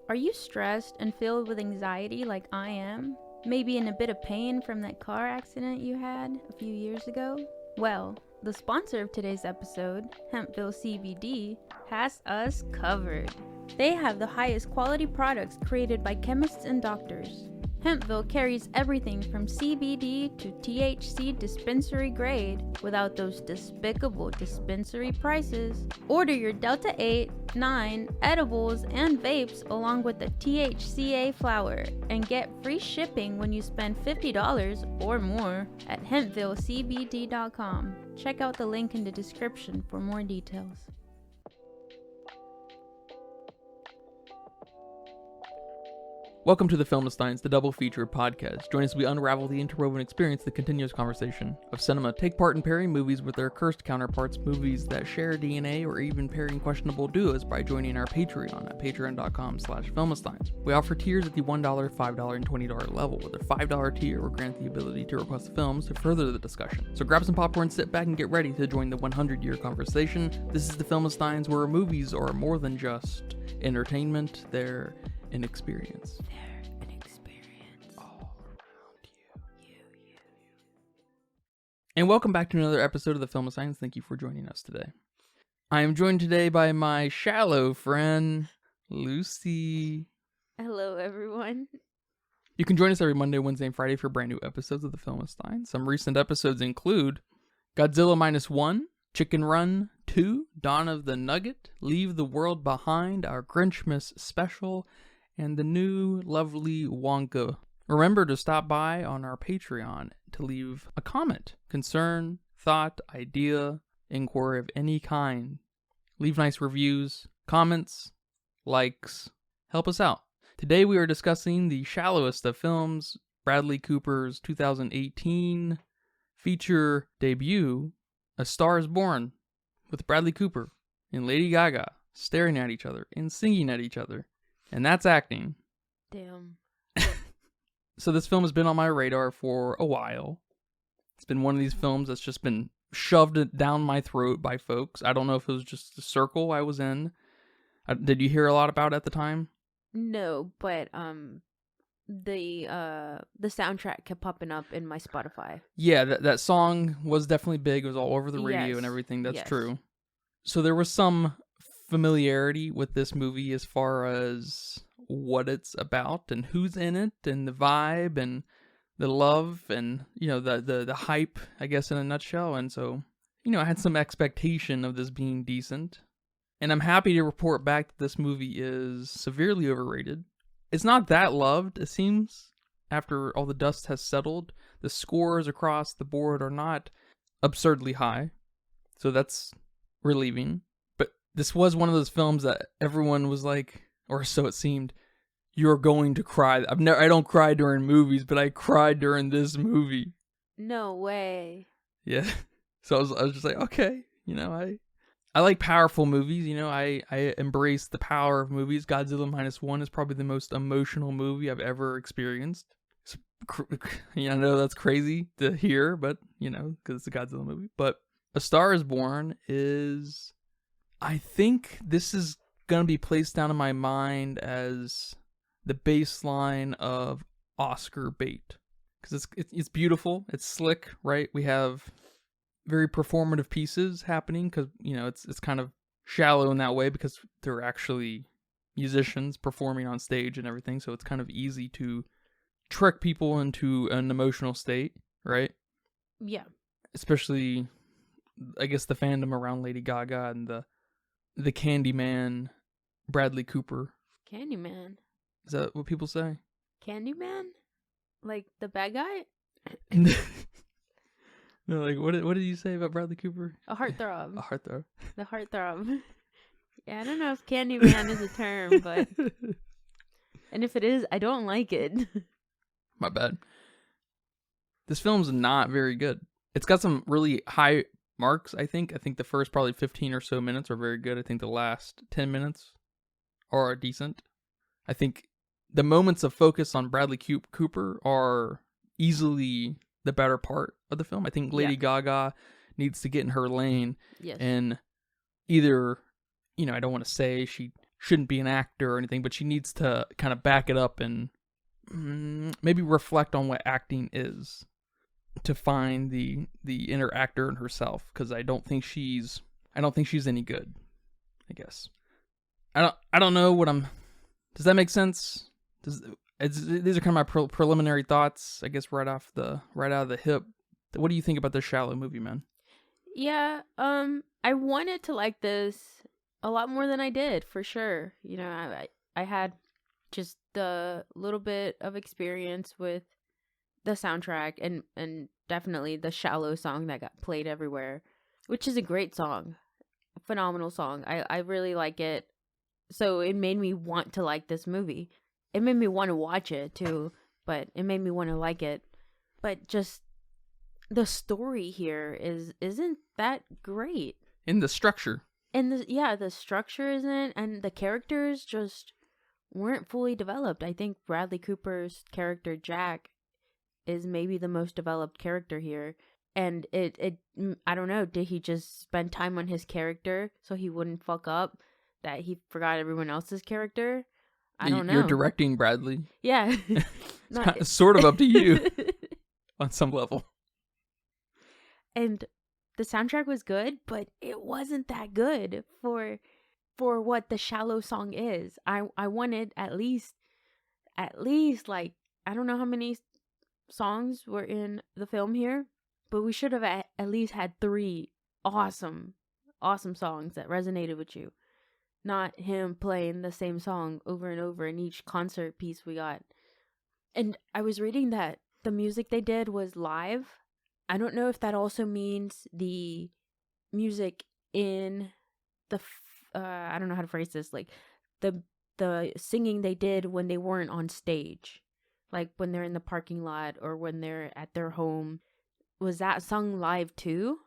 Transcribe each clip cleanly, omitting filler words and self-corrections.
Are you stressed and filled with anxiety like I am? Maybe in a bit of pain from that car accident you had a few years ago? Well, the sponsor of today's episode, Hempville CBD, has us covered. They have the highest quality products created by chemists and doctors. Hempville carries everything from CBD to THC dispensary grade without those despicable dispensary prices. Order your Delta 8, 9 edibles and vapes along with the THCA flower and get free shipping when you spend $50 or more at hempvillecbd.com. Check out the link in the description for more details. Welcome to the Filmistines, the double feature podcast. Join us as we unravel the interwoven experience, the continuous conversation of cinema. Take part in pairing movies with their cursed counterparts, movies that share DNA, or even pairing questionable duos by joining our Patreon at patreon.com/Filmistines. We offer tiers at the $1, $5, and $20 level. With a $5 tier, we'll grant the ability to request films to further the discussion. So grab some popcorn, sit back, and get ready to join the 100-year conversation. This is the Filmistines, where movies are more than just entertainment. They're an experience. All around you. And welcome back to another episode of the Filmistines. Thank you for joining us today. I am joined today by my shallow friend, Lucy. Hello, everyone. You can join us every Monday, Wednesday, and Friday for brand new episodes of the Filmistines. Some recent episodes include Godzilla -1, Chicken Run 2, Dawn of the Nugget, Leave the World Behind, our Grinchmas special, and the new lovely Wonka. Remember to stop by on our Patreon to leave a comment, concern, thought, idea, inquiry of any kind. Leave nice reviews, comments, likes. Help us out. Today we are discussing the shallowest of films, Bradley Cooper's 2018 feature debut, A Star is Born, with Bradley Cooper and Lady Gaga staring at each other and singing at each other. And that's acting. Damn. So this film has been on my radar for a while. It's been one of these films that's just been shoved down my throat by folks. I don't know if it was just the circle I was in. Did you hear a lot about it at the time? No, but the soundtrack kept popping up in my Spotify. Yeah, that song was definitely big. It was all over the radio Yes. and everything. That's Yes. true. So there was some familiarity with this movie as far as what it's about and who's in it and the vibe and the love and, you know, the hype, I guess, in a nutshell. And so, you know, I had some expectation of this being decent. And I'm happy to report back that this movie is severely overrated. It's not that loved, it seems, after all the dust has settled. The scores across the board are not absurdly high. So that's relieving. But this was one of those films that everyone was like, or so it seemed, you're going to cry. I don't cry during movies, but I cried during this movie. No way. Yeah. So I was just like, okay, you know, I like powerful movies, you know, I embrace the power of movies. Godzilla -1 is probably the most emotional movie I've ever experienced. I know that's crazy to hear, but, you know, because it's a Godzilla movie. But A Star is Born is, I think this is going to be placed down in my mind as the baseline of Oscar bait. Because it's beautiful, it's slick, right? We have very performative pieces happening because, you know, it's kind of shallow in that way because they're actually musicians performing on stage and everything. So it's kind of easy to trick people into an emotional state, right? Yeah. Especially, I guess, the fandom around Lady Gaga and the Candyman Bradley Cooper. Candyman. Is that what people say? Candyman? Like the bad guy? No, like what did you say about Bradley Cooper? A heartthrob. A heartthrob. The heartthrob. Yeah, I don't know if Candyman is a term, but... And if it is, I don't like it. My bad. This film's not very good. It's got some really high marks, I think. I think the first probably 15 or so minutes are very good. I think the last 10 minutes are decent. I think the moments of focus on Bradley Cooper are easily the better part of the film. I think Lady Gaga needs to get in her lane. Yes. And either, you know, I don't want to say she shouldn't be an actor or anything, but she needs to kind of back it up and maybe reflect on what acting is to find the inner actor in herself, because I don't think she's any good, I guess. I don't know what I'm. Does that make sense? These are kind of my preliminary thoughts, I guess, right out of the hip. What do you think about this Shallow movie, man? Yeah, I wanted to like this a lot more than I did, for sure. I had just the little bit of experience with the soundtrack and definitely the Shallow song that got played everywhere, which is a great song. Phenomenal song. I really like it. So it made me want to like this movie. It made me want to watch it too, but it made me want to like it. But just the story here isn't that great. In the structure. And the structure isn't, and the characters just weren't fully developed. I think Bradley Cooper's character Jack is maybe the most developed character here. And it I don't know, did he just spend time on his character so he wouldn't fuck up that he forgot everyone else's character? I don't know. You're directing, Bradley. Yeah. It's sort of up to you on some level. And the soundtrack was good, but it wasn't that good for what the Shallow song is. I wanted at least like, I don't know how many songs were in the film here, but we should have at least had 3 awesome songs that resonated with you. Not him playing the same song over and over in each concert piece we got. And I was reading that the music they did was live. I don't know if that also means the music in the I don't know how to phrase this, like the singing they did when they weren't on stage, like when they're in the parking lot or when they're at their home. Was that sung live too?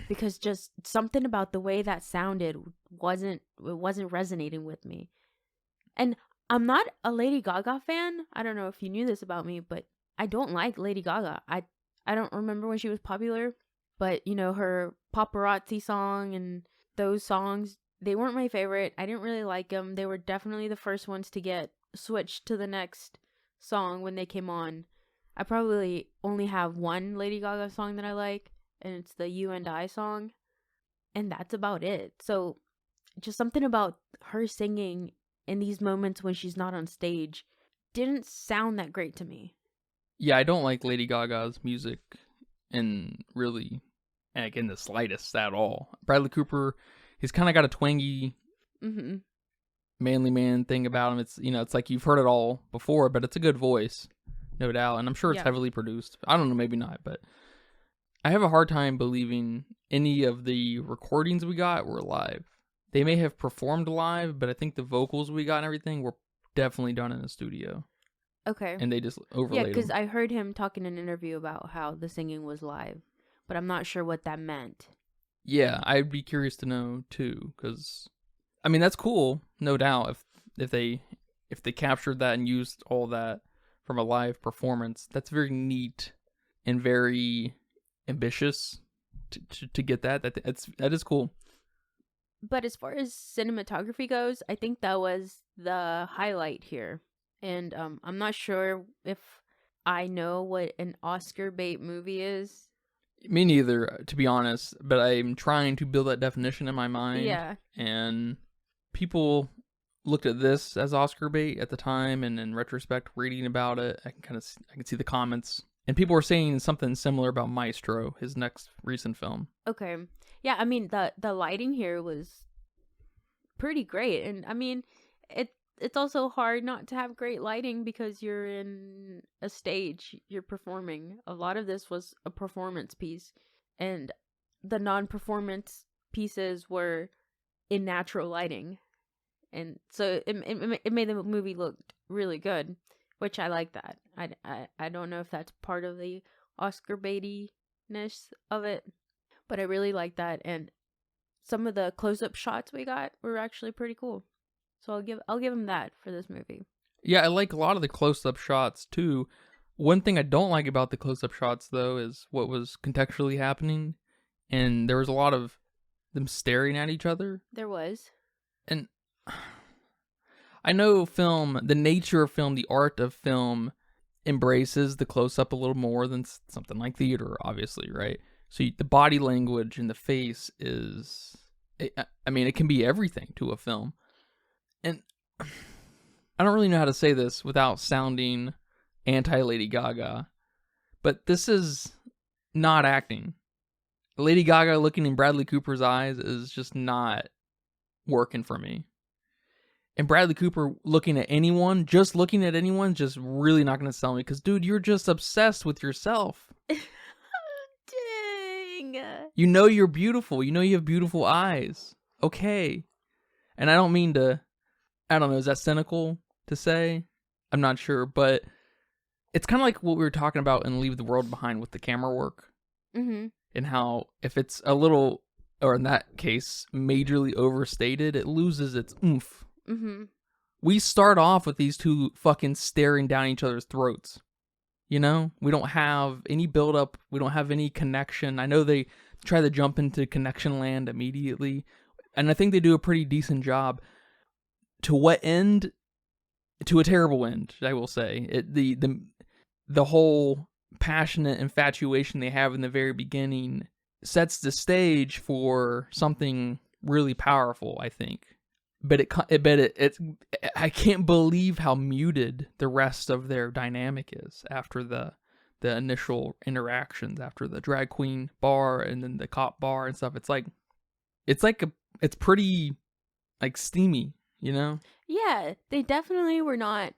Because just something about the way that sounded wasn't resonating with me. And I'm not a Lady Gaga fan. I don't know if you knew this about me, but I don't like Lady Gaga. I don't remember when she was popular, but her Paparazzi song and those songs, they weren't my favorite. I didn't really like them. They were definitely the first ones to get switched to the next song when they came on. I probably only have one Lady Gaga song that I like, and it's the You and I song, and that's about it. So just something about her singing in these moments when she's not on stage didn't sound that great to me. Yeah, I don't like Lady Gaga's music in the slightest at all. Bradley Cooper, he's kind of got a twangy, manly man thing about him. It's it's like you've heard it all before, but it's a good voice, no doubt. And I'm sure it's heavily produced. I don't know, maybe not, but I have a hard time believing any of the recordings we got were live. They may have performed live, but I think the vocals we got and everything were definitely done in a studio. Okay. And they just overlaid because them. I heard him talk in an interview about how the singing was live, but I'm not sure what that meant. Yeah, I'd be curious to know too, because I mean that's cool, no doubt. If they captured that and used all that from a live performance, that's very neat and very ambitious to get that. That is cool. But as far as cinematography goes, I think that was the highlight here. And I'm not sure if I know what an Oscar bait movie is. Me neither, to be honest. But I'm trying to build that definition in my mind. Yeah. And people looked at this as Oscar bait at the time, and in retrospect, reading about it, I can see the comments. And people were saying something similar about Maestro, his next recent film. Okay. Yeah, I mean the lighting here was pretty great, and I mean it's also hard not to have great lighting because you're in a stage, you're performing. A lot of this was a performance piece, and the non-performance pieces were in natural lighting, and so it made the movie look really good, which I like that. I don't know if that's part of the Oscar baitiness of it, but I really like that, and some of the close-up shots we got were actually pretty cool. So I'll give him that for this movie. Yeah, I like a lot of the close-up shots too. One thing I don't like about the close-up shots though is what was contextually happening, and there was a lot of them staring at each other. There was. And I know film, the nature of film, the art of film embraces the close-up a little more than something like theater, obviously, right? So the body language in the face is, I mean, it can be everything to a film. And I don't really know how to say this without sounding anti-Lady Gaga, but this is not acting. Lady Gaga looking in Bradley Cooper's eyes is just not working for me. And Bradley Cooper looking at anyone, just really not going to sell me. Because, dude, you're just obsessed with yourself. Dang. You know you're beautiful. You know you have beautiful eyes. Okay. And I don't mean to, I don't know, is that cynical to say? I'm not sure. But it's kind of like what we were talking about in Leave the World Behind with the camera work. Mm-hmm. And how if it's a little, or in that case, majorly overstated, it loses its oomph. Mm-hmm. We start off with these two fucking staring down each other's throats. You know? We don't have any build-up. We don't have any connection. I know they try to jump into connection land immediately. And I think they do a pretty decent job. To what end? To a terrible end, I will say. The whole passionate infatuation they have in the very beginning sets the stage for something really powerful, I think. But it's I can't believe how muted the rest of their dynamic is after the initial interactions, after the drag queen bar and then the cop bar and stuff. It's pretty like steamy, you know? Yeah, they definitely were not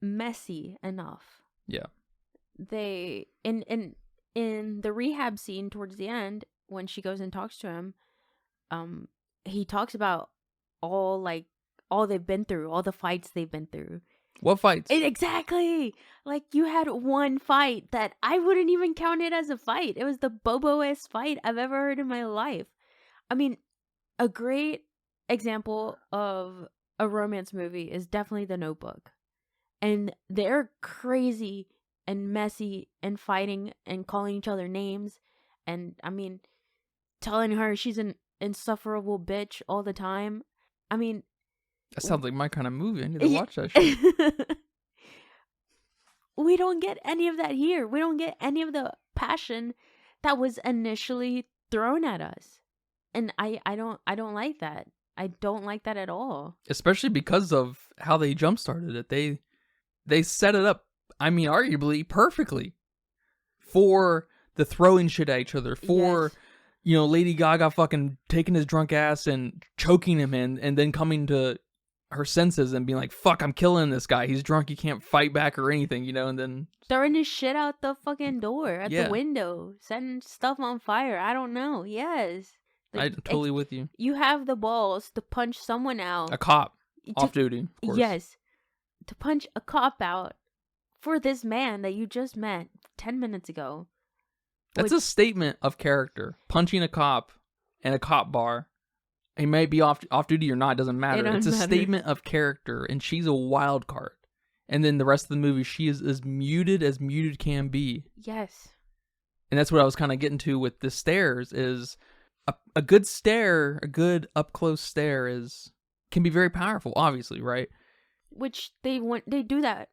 messy enough. Yeah. They in the rehab scene towards the end when she goes and talks to him, he talks about all they've been through, all the fights they've been through. What fights? Exactly. Like, you had one fight that I wouldn't even count it as a fight. It was the boboest fight I've ever heard in my life. I mean, a great example of a romance movie is definitely The Notebook. And they're crazy and messy and fighting and calling each other names. And, I mean, telling her she's an insufferable bitch all the time. I mean, that sounds like my kind of movie. I need to watch that shit. We don't get any of that here. We don't get any of the passion that was initially thrown at us. And I don't like that. I don't like that at all. Especially because of how they jump started it. They set it up, I mean, arguably perfectly for the throwing shit at each other, for Yes. you know, Lady Gaga fucking taking his drunk ass and choking him and then coming to her senses and being like, fuck, I'm killing this guy. He's drunk. He can't fight back or anything, you know, and then Throwing his shit out the fucking door, at Yeah. the window, setting stuff on fire. I don't know. Yes. I'm totally with you. You have the balls to punch someone out. A cop, to- off duty, of course. Yes. To punch a cop out for this man that you just met 10 minutes ago. That's a statement of character. Punching a cop in a cop bar. He may be off duty or not, it doesn't matter. It's a statement of character, and she's a wild card. And then the rest of the movie, she is as muted can be. Yes. And that's what I was kind of getting to with the stares is a good stare, a good up close stare can be very powerful, obviously, right? Which they do that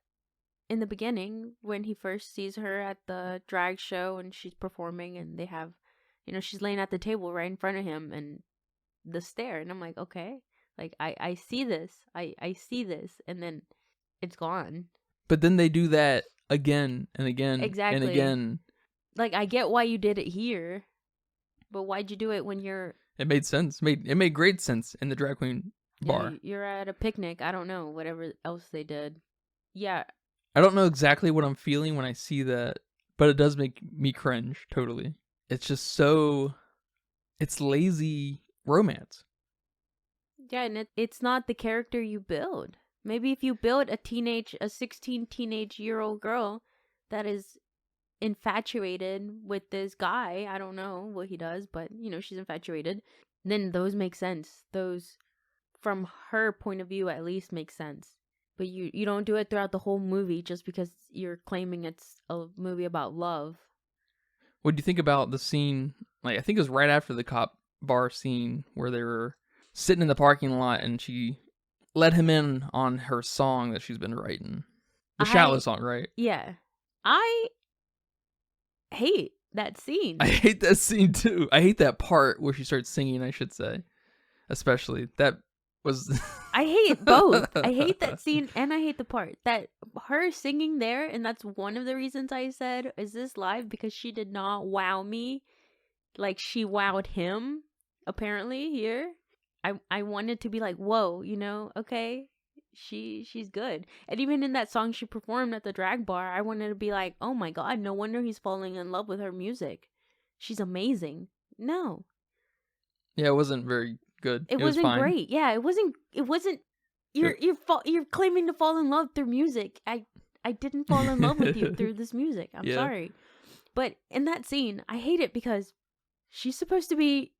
in the beginning when he first sees her at the drag show and she's performing and they have, she's laying at the table right in front of him and the stare. And I'm like, okay, like I see this. I see this. And then it's gone. But then they do that again and again Exactly. and again. Like, I get why you did it here, but why'd you do it when you're... It made sense. It made great sense in the drag queen bar. Yeah, you're at a picnic. I don't know. Whatever else they did. Yeah. I don't know exactly what I'm feeling when I see that, but it does make me cringe, totally. It's just it's lazy romance. Yeah, and it's not the character you build. Maybe if you build a 16 teenage-year-old girl that is infatuated with this guy, I don't know what he does, but, she's infatuated, then those make sense. Those, from her point of view, at least make sense. But you don't do it throughout the whole movie just because you're claiming it's a movie about love. What do you think about the scene, like, I think it was right after the cop bar scene where they were sitting in the parking lot and she let him in on her song that she's been writing. The I Shallow song, right? yeah. I hate that I scene. hate that scene too. I hate that part where she starts singing, I should say. Especially. That was I hate both. I hate that scene and I hate the part that her singing there, and that's one of the reasons I said, is this live? Because she did not wow me like she wowed him, apparently, here. I wanted to be like, whoa, okay. She's good. And even in that song she performed at the drag bar, I wanted to be like, oh my god, no wonder he's falling in love with her music. She's amazing. No. Yeah, it wasn't very good. It It was wasn't fine. great. Yeah, it wasn't you're claiming to fall in love through music. I didn't fall in love with you through this music. I'm Yeah. sorry. But in that scene, I hate it because she's supposed to be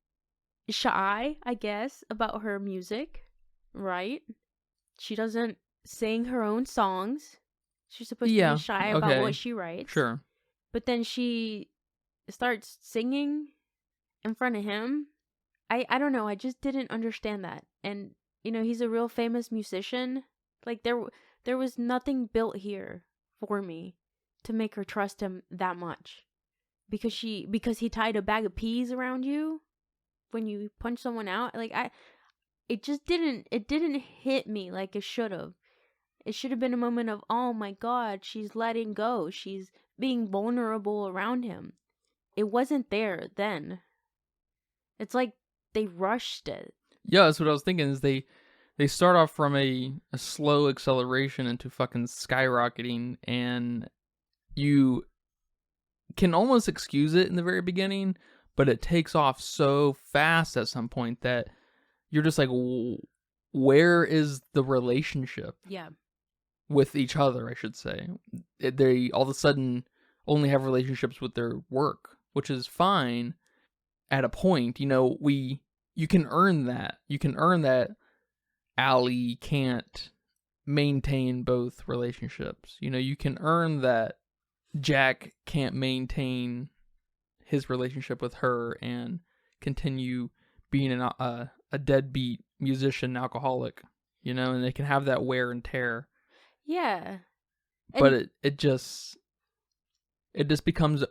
shy, I guess, about her music, right? She doesn't sing her own songs. She's supposed to be Yeah. shy about what Okay. she writes. Sure. But then she starts singing in front of him. I don't know, I just didn't understand that. And he's a real famous musician. Like there was nothing built here for me to make her trust him that much. Because he tied a bag of peas around you when you punch someone out. Like it didn't hit me like it should have. It should have been a moment of, oh my god, she's letting go. She's being vulnerable around him. It wasn't there then. It's like they rushed it. Yeah, that's what I was thinking. Is they start off from a slow acceleration into fucking skyrocketing, and you can almost excuse it in the very beginning, but it takes off so fast at some point that you're just like, where is the relationship Yeah. with each other? I should say they all of a sudden only have relationships with their work, which is fine at a point. You can earn that. You can earn that Allie can't maintain both relationships. You can earn that Jack can't maintain his relationship with her and continue being a deadbeat musician alcoholic, and they can have that wear and tear. Yeah. But it just becomes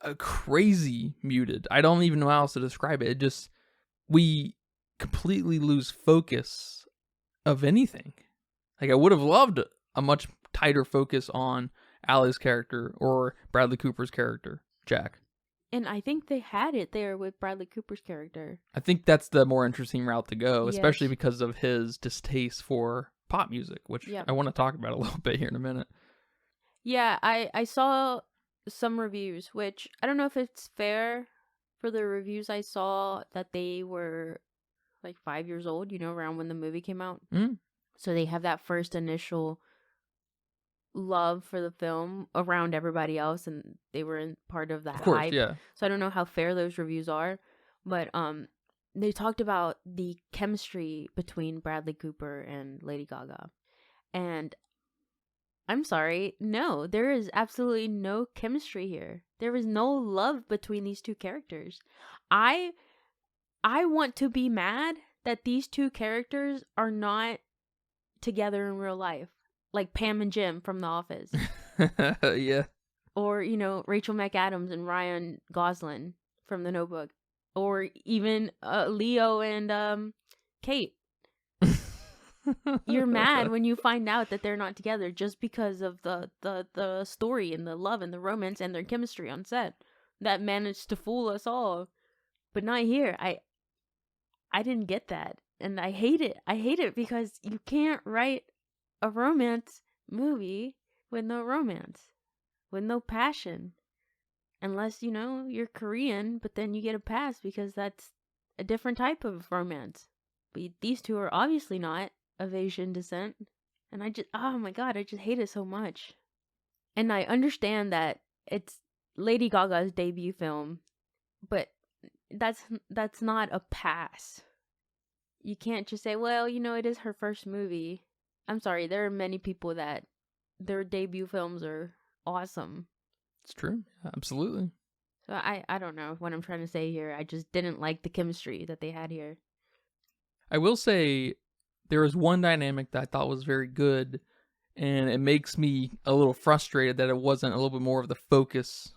a crazy muted. I don't even know how else to describe it. We completely lose focus of anything. Like, I would have loved a much tighter focus on Allie's character or Bradley Cooper's character, Jack. And I think they had it there with Bradley Cooper's character. I think that's the more interesting route to go, especially Yes. because of his distaste for pop music, which Yep. I want to talk about a little bit here in a minute. Yeah, I saw some reviews, which I don't know if it's fair for the reviews I saw that they were like 5 years old, around when the movie came out. Mm. So they have that first initial love for the film around everybody else, and they were in part of that Of course, hype. yeah. So I don't know how fair those reviews are, but they talked about the chemistry between Bradley Cooper and Lady Gaga. And I'm sorry, no, there is absolutely no chemistry here. There is no love between these two characters. I want to be mad that these two characters are not together in real life, like Pam and Jim from The Office. Yeah. Or, Rachel McAdams and Ryan Gosling from The Notebook. Or even Leo and Kate. You're mad when you find out that they're not together just because of the story and the love and the romance and their chemistry on set that managed to fool us all. But not here. I didn't get that. And I hate it. I hate it because you can't write a romance movie with no romance, with no passion. Unless, you're Korean, but then you get a pass because that's a different type of romance. But these two are obviously not of Asian descent. And oh my god, I just hate it so much. And I understand that it's Lady Gaga's debut film, but that's not a pass. You can't just say, well, it is her first movie. I'm sorry, there are many people that their debut films are awesome. It's true. Absolutely. So I don't know what I'm trying to say here. I just didn't like the chemistry that they had here. I will say there was one dynamic that I thought was very good, and it makes me a little frustrated that it wasn't a little bit more of the focus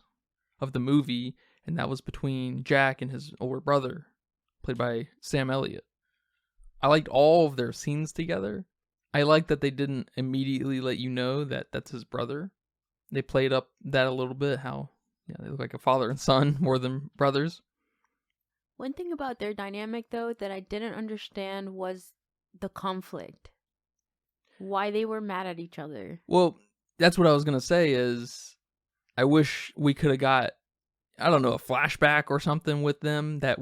of the movie, and that was between Jack and his older brother, played by Sam Elliott. I liked all of their scenes together. I liked that they didn't immediately let you know that that's his brother. They played up that a little bit, how they look like a father and son more than brothers. One thing about their dynamic, though, that I didn't understand was the conflict. Why they were mad at each other. Well, that's what I was going to say is I wish we could have got, I don't know, a flashback or something with them that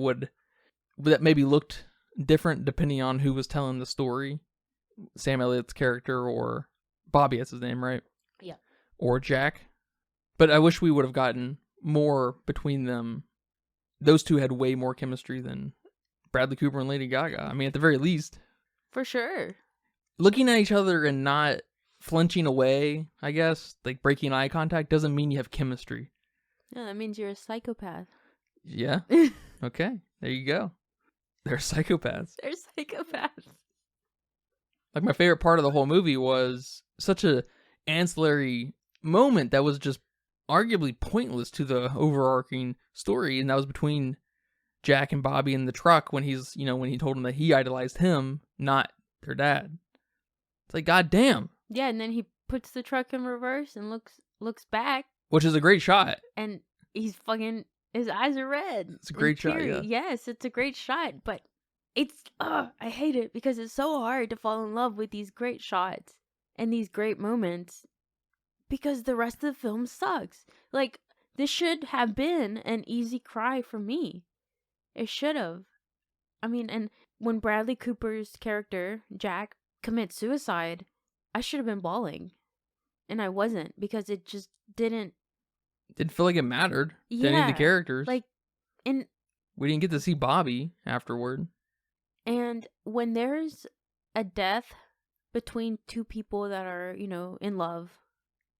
maybe looked different depending on who was telling the story. Sam Elliott's character or Bobby, that's his name, right? Yeah. Or Jack. But I wish we would have gotten more between them. Those two had way more chemistry than Bradley Cooper and Lady Gaga. I mean, at the very least. For sure. Looking at each other and not flinching away, I guess, like breaking eye contact, doesn't mean you have chemistry. Yeah, that means you're a psychopath. Yeah. Okay. There you go. They're psychopaths. They're psychopaths. Like, my favorite part of the whole movie was such a ancillary moment that was just arguably pointless to the overarching story, and that was between Jack and Bobby in the truck when when he told him that he idolized him, not their dad. It's like, goddamn. Yeah, and then he puts the truck in reverse and looks back. Which is a great shot. And his eyes are red. It's a great shot, yeah. Yes, it's a great shot, but I hate it because it's so hard to fall in love with these great shots and these great moments because the rest of the film sucks. Like, this should have been an easy cry for me. It should have. I mean, and when Bradley Cooper's character, Jack, commits suicide, I should have been bawling. And I wasn't because it just didn't feel like it mattered to any of the characters. Like, and we didn't get to see Bobby afterward. And when there's a death between two people that are, in love,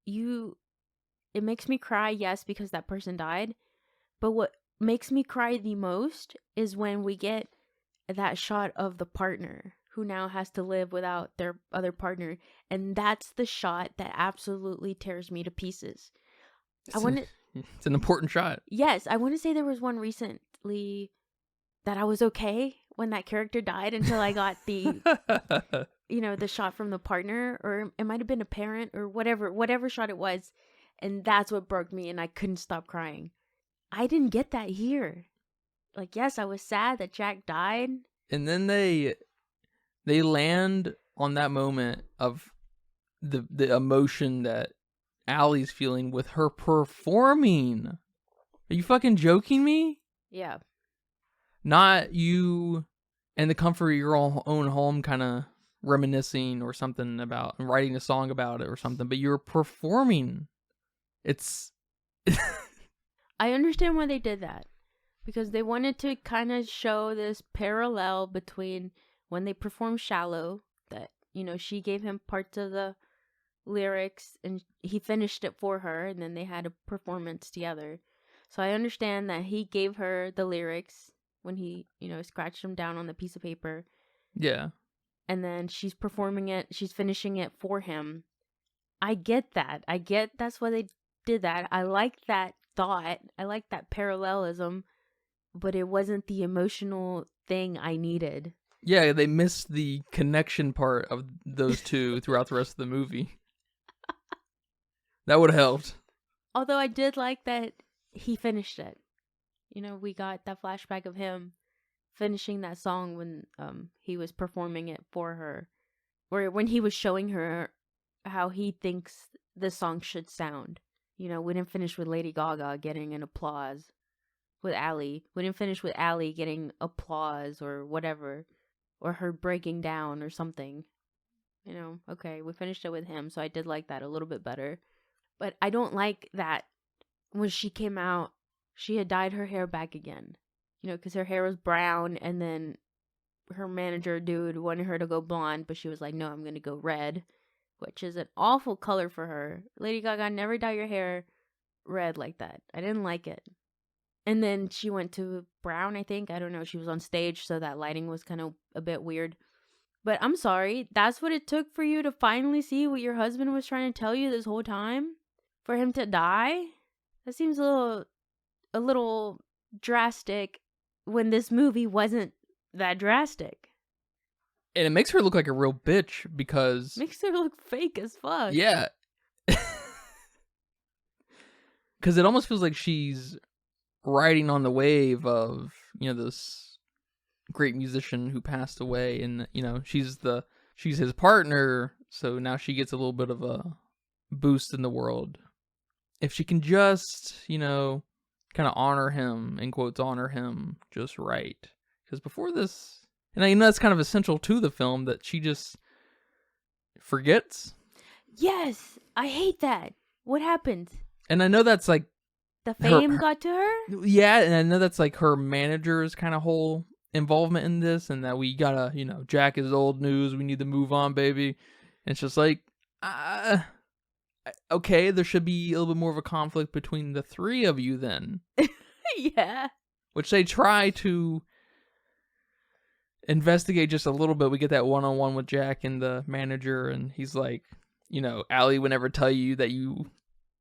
it makes me cry, yes, because that person died. But what makes me cry the most is when we get that shot of the partner who now has to live without their other partner. And that's the shot that absolutely tears me to pieces. It's an important shot. Yes, I want to say there was one recently that I was okay when that character died until I got the, the shot from the partner, or it might have been a parent or whatever shot it was. And that's what broke me and I couldn't stop crying. I didn't get that here. Like, yes, I was sad that Jack died. And then they land on that moment of the emotion that Allie's feeling with her performing. Are you fucking joking me? Yeah. Not you in the comfort of your own home kind of reminiscing or something about and writing a song about it or something, but you're performing. It's I understand why they did that. Because they wanted to kind of show this parallel between when they performed Shallow, that, she gave him parts of the lyrics and he finished it for her, and then they had a performance together. So I understand that he gave her the lyrics when he, scratched them down on the piece of paper. Yeah. And then she's performing it, she's finishing it for him. I get that. That's why they did that. I like that thought. I like that parallelism, but it wasn't the emotional thing I needed. Yeah, they missed the connection part of those two throughout the rest of the movie. That would have helped. Although I did like that he finished it. We got that flashback of him finishing that song when he was performing it for her. Or when he was showing her how he thinks the song should sound. We didn't finish with Lady Gaga getting an applause. With Allie. We didn't finish with Allie getting applause or whatever. Or her breaking down or something. Okay, we finished it with him, so I did like that a little bit better. But I don't like that when she came out, she had dyed her hair back again. Because her hair was brown, and then her manager dude wanted her to go blonde, but she was like, no, I'm going to go red, which is an awful color for her. Lady Gaga, never dye your hair red like that. I didn't like it. And then she went to brown, I think. I don't know. She was on stage, so that lighting was kind of a bit weird. But I'm sorry, that's what it took for you to finally see what your husband was trying to tell you this whole time? For him to die? That seems a little drastic when this movie wasn't that drastic. And it makes her look like a real bitch because Makes her look fake as fuck. yeah. Cuz it almost feels like she's riding on the wave of, this great musician who passed away, and she's his partner, so now she gets a little bit of a boost in the world if she can just kind of honor him, in quotes, honor him just right. Because before this, and I know that's kind of essential to the film, that she just forgets. Yes, I hate that. What happened? And I know that's like the fame got to her. Yeah, and I know that's like her manager's kind of whole involvement in this, and that we gotta, Jack is old news. We need to move on, baby. And it's just like, okay, there should be a little bit more of a conflict between the three of you then. Yeah. Which they try to investigate just a little bit. We get that one-on-one with Jack and the manager, and he's like, Allie would never tell you that you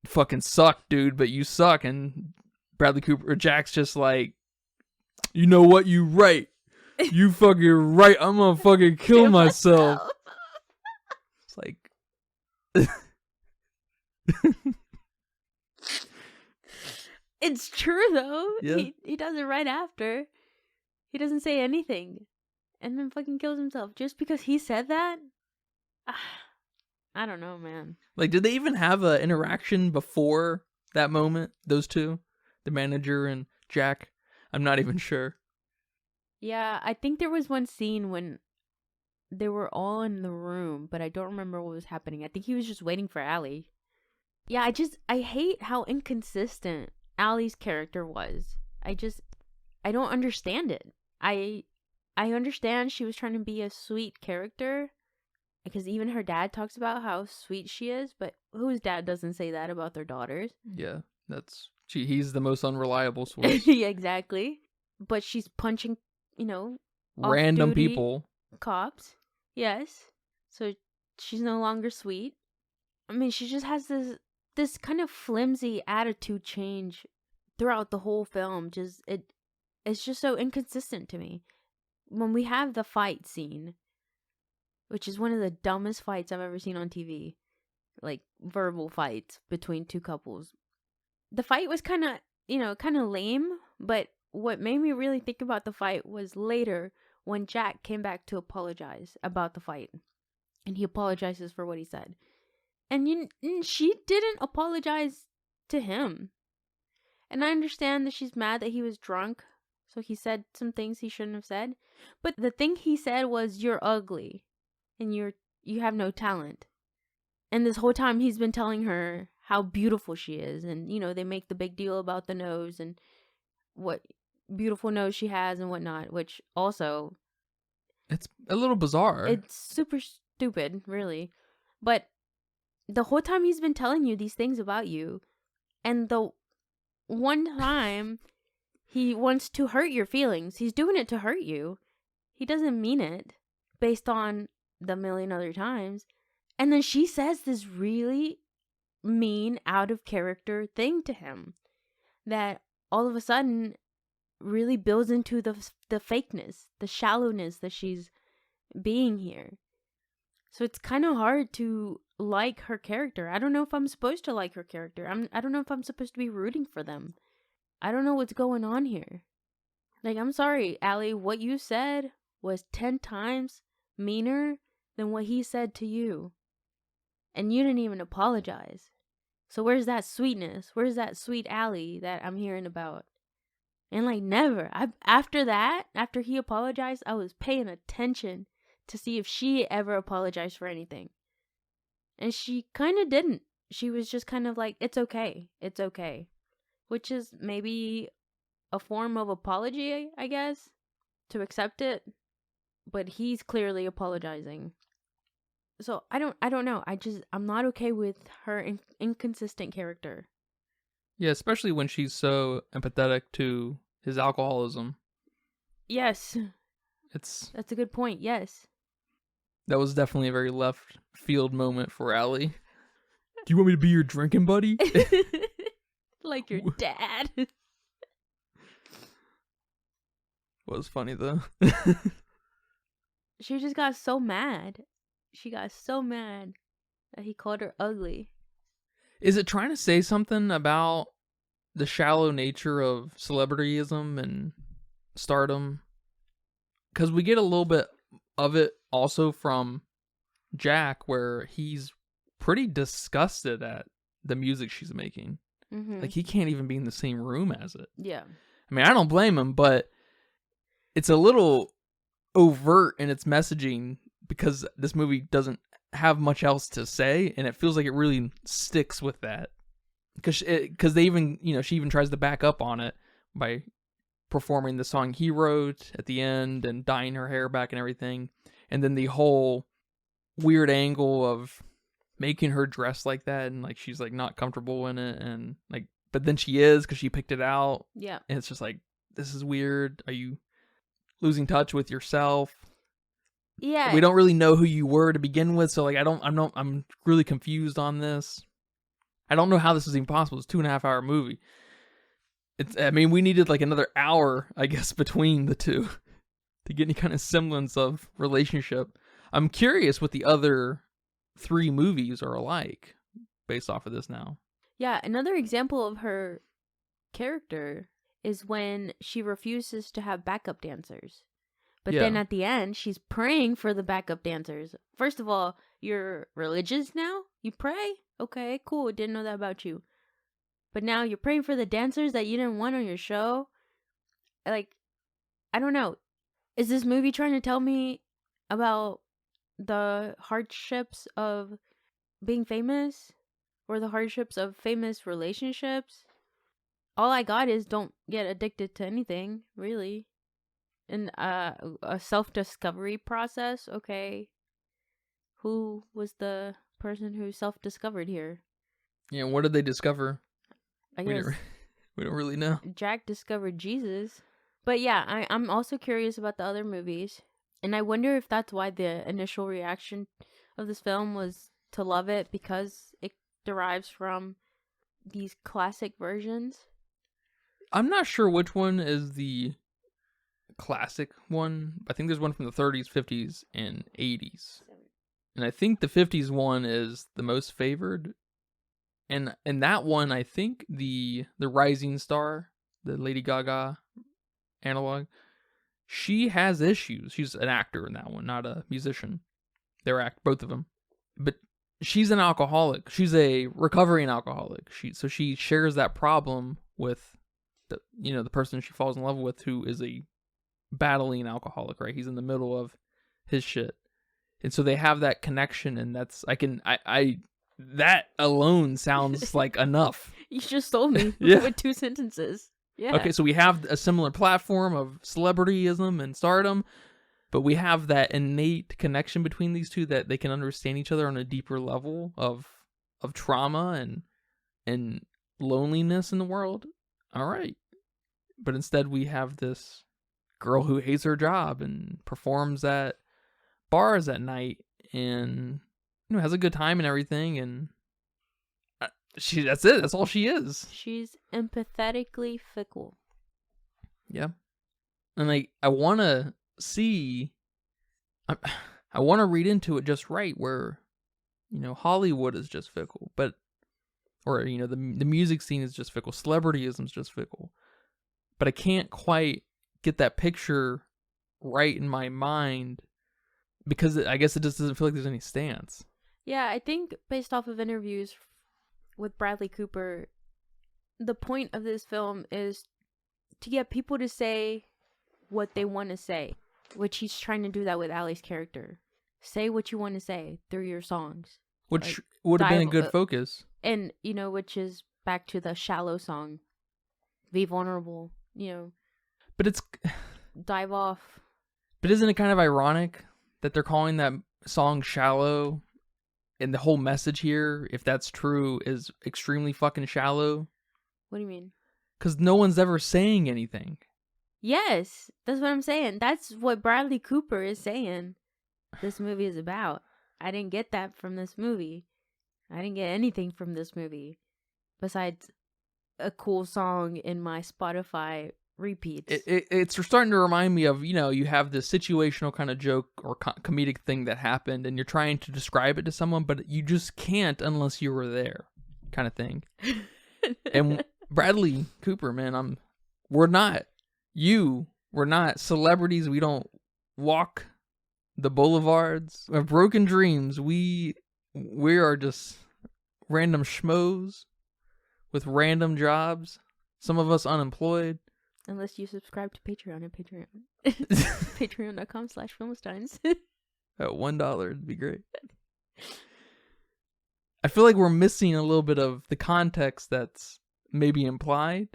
fucking suck, dude, but you suck. And Bradley Cooper or Jack's just like, you know what, you right. You fucking right. I'm gonna fucking kill myself. It's like it's true though. Yeah. He does it right after. He doesn't say anything. And then fucking kills himself just because he said that? I don't know, man. Like, did they even have an interaction before that moment? Those two? The manager and Jack? I'm not even sure. Yeah, I think there was one scene when they were all in the room, but I don't remember what was happening. I think he was just waiting for Allie. Yeah, I hate how inconsistent Allie's character was. I don't understand it. I understand she was trying to be a sweet character, because even her dad talks about how sweet she is, but whose dad doesn't say that about their daughters? Yeah, he's the most unreliable source. Yeah, exactly. But she's punching, random people. Cops. Yes. So she's no longer sweet. I mean, she just has this kind of flimsy attitude change throughout the whole film. It's just so inconsistent to me. When we have the fight scene, which is one of the dumbest fights I've ever seen on TV, like verbal fights between two couples. The fight was kind of lame, but what made me really think about the fight was later when Jack came back to apologize about the fight. And he apologizes for what he said. And she didn't apologize to him. And I understand that she's mad that he was drunk, so he said some things he shouldn't have said. But the thing he said was, "You're ugly, and you have no talent." And this whole time he's been telling her how beautiful she is, and they make the big deal about the nose and what beautiful nose she has and whatnot, which also, it's a little bizarre. It's super stupid, really. But the whole time he's been telling you these things about you, and the one time he wants to hurt your feelings, he's doing it to hurt you. He doesn't mean it, based on the million other times. And then she says this really mean, out of character thing to him that all of a sudden really builds into the fakeness, the shallowness that she's being here. So it's kind of hard to like her character. I don't know if I'm supposed to like her character. I don't know if I'm supposed to be rooting for them. I don't know what's going on here. Like, I'm sorry, Allie, what you said was 10 times meaner than what he said to you. And you didn't even apologize. So where's that sweetness? Where's that sweet Allie that I'm hearing about? And like, never. After he apologized, I was paying attention to see if she ever apologized for anything. And she kind of didn't. She was just kind of like, it's okay. It's okay. Which is maybe a form of apology, I guess, to accept it. But he's clearly apologizing. So I don't know. I'm not okay with her inconsistent character. Yeah, especially when she's so empathetic to his alcoholism. Yes. That's a good point. Yes. That was definitely a very left field moment for Allie. Do you want me to be your drinking buddy? Like your dad. Was funny though. She just got so mad. She got so mad that he called her ugly. Is it trying to say something about the shallow nature of celebrityism and stardom? Because we get a little bit of it also from Jack, where he's pretty disgusted at the music she's making. Mm-hmm. Like, he can't even be in the same room as it. Yeah. I mean, I don't blame him, but it's a little overt in its messaging because this movie doesn't have much else to say, and it feels like it really sticks with that. Because they even, she even tries to back up on it by performing the song he wrote at the end and dyeing her hair back and everything. And then the whole weird angle of making her dress like that, and like she's like not comfortable in it, and like, but then she is because she picked it out. Yeah. And it's just like, this is weird. Are you losing touch with yourself? Yeah. We don't really know who you were to begin with, so like I'm really confused on this. I don't know how this is even possible. It's a 2.5 hour movie. We needed like another hour, I guess, between the two to get any kind of semblance of relationship. I'm curious what the other 3 movies are like based off of this now. Yeah, another example of her character is when she refuses to have backup dancers. But then at the end, she's praying for the backup dancers. First of all, you're religious now? You pray? Okay, cool. Didn't know that about you. But now you're praying for the dancers that you didn't want on your show? Like, I don't know. Is this movie trying to tell me about the hardships of being famous? Or the hardships of famous relationships? All I got is don't get addicted to anything, really. And a self-discovery process. Okay, who was the person who self-discovered here? Yeah, what did they discover? I guess we don't really know. Jack discovered Jesus. But yeah, I'm also curious about the other movies, and I wonder if that's why the initial reaction of this film was to love it, because it derives from these classic versions. I'm not sure which one is the classic one. I think there's one from the 30s, 50s, and 80s. And I think the 50s one is the most favored. And in that one, I think the rising star, the Lady Gaga analog, she has issues. She's an actor in that one, not a musician. They're both of them. But she's an alcoholic. She's a recovering alcoholic. So she shares that problem with the person she falls in love with, who is a battling alcoholic, right? He's in the middle of his shit. And so they have that connection, and that's that alone sounds like enough. You just told me Yeah. with 2 sentences. Yeah. Okay, so we have a similar platform of celebrityism and stardom, but we have that innate connection between these two, that they can understand each other on a deeper level of trauma and loneliness in the world. All right. But instead we have this girl who hates her job and performs at bars at night and has a good time and everything, and that's it. That's all she is. She's empathetically fickle. Yeah. And I want to see, I want to read into it just right, where Hollywood is just fickle, or the music scene is just fickle, celebrityism is just fickle, but I can't quite get that picture right in my mind, because I guess it just doesn't feel like there's any stance. Yeah, I think based off of interviews with Bradley Cooper, the point of this film is to get people to say what they want to say, which he's trying to do that with Allie's character. Say what you want to say through your songs. Which would have been a good focus. And, which is back to the shallow song. Be vulnerable, But it's... dive off. But isn't it kind of ironic that they're calling that song shallow, and the whole message here, if that's true, is extremely fucking shallow? What do you mean? Because no one's ever saying anything. Yes, that's what I'm saying. That's what Bradley Cooper is saying. this movie is about. I didn't get that from this movie. I didn't get anything from this movie besides a cool song in my Spotify repeats. It's starting to remind me of, you have this situational kind of joke or comedic thing that happened, and you're trying to describe it to someone, but you just can't unless you were there, kind of thing. And Bradley Cooper, man, we're not celebrities. We don't walk the boulevards. We have broken dreams. We are just random schmoes with random jobs. Some of us unemployed. Unless you subscribe to Patreon at Patreon. Patreon.com/Filmsteins. At $1, it'd be great. I feel like we're missing a little bit of the context that's maybe implied,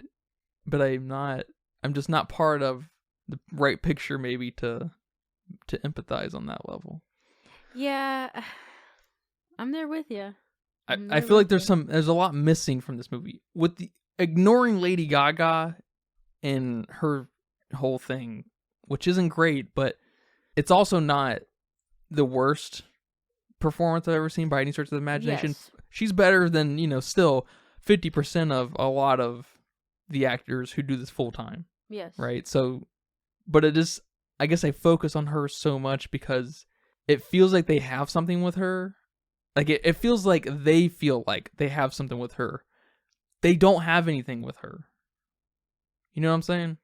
but I'm just not part of the right picture maybe to empathize on that level. Yeah, I'm there with you. I feel like there's a lot missing from this movie. With ignoring Lady Gaga and her whole thing, which isn't great, but it's also not the worst performance I've ever seen by any stretch of the imagination. Yes. She's better than, still 50% of a lot of the actors who do this full time. Yes. Right? So, but it is, I guess I focus on her so much because it feels like they have something with her. Like, it feels like they have something with her. They don't have anything with her. You know what I'm saying?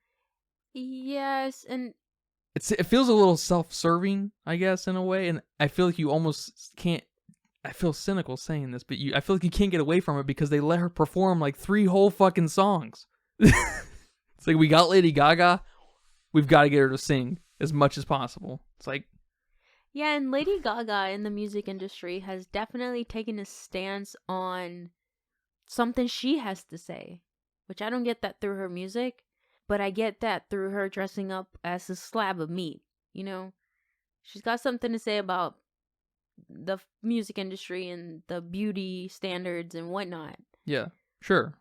Yes, and it feels a little self-serving, I guess, in a way, and I feel like you almost can't. I feel cynical saying this, but I feel like you can't get away from it because they let her perform like 3 whole fucking songs. It's like, we got Lady Gaga, we've got to get her to sing as much as possible. It's like, yeah, and Lady Gaga in the music industry has definitely taken a stance on something she has to say, which I don't get that through her music, but I get that through her dressing up as a slab of meat, She's got something to say about the music industry and the beauty standards and whatnot. yeah, sure.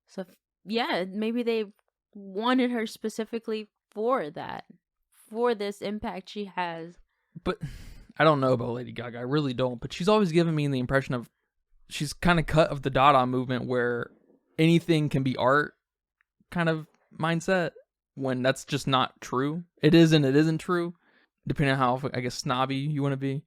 So, yeah, maybe they wanted her specifically for that, for this impact she has. But I don't know about Lady Gaga. I really don't. But she's always given me the impression of she's kind of cut of the Dada movement where anything can be art kind of mindset, when that's just not true. It is and it isn't true, depending on how, I guess, snobby you want to be.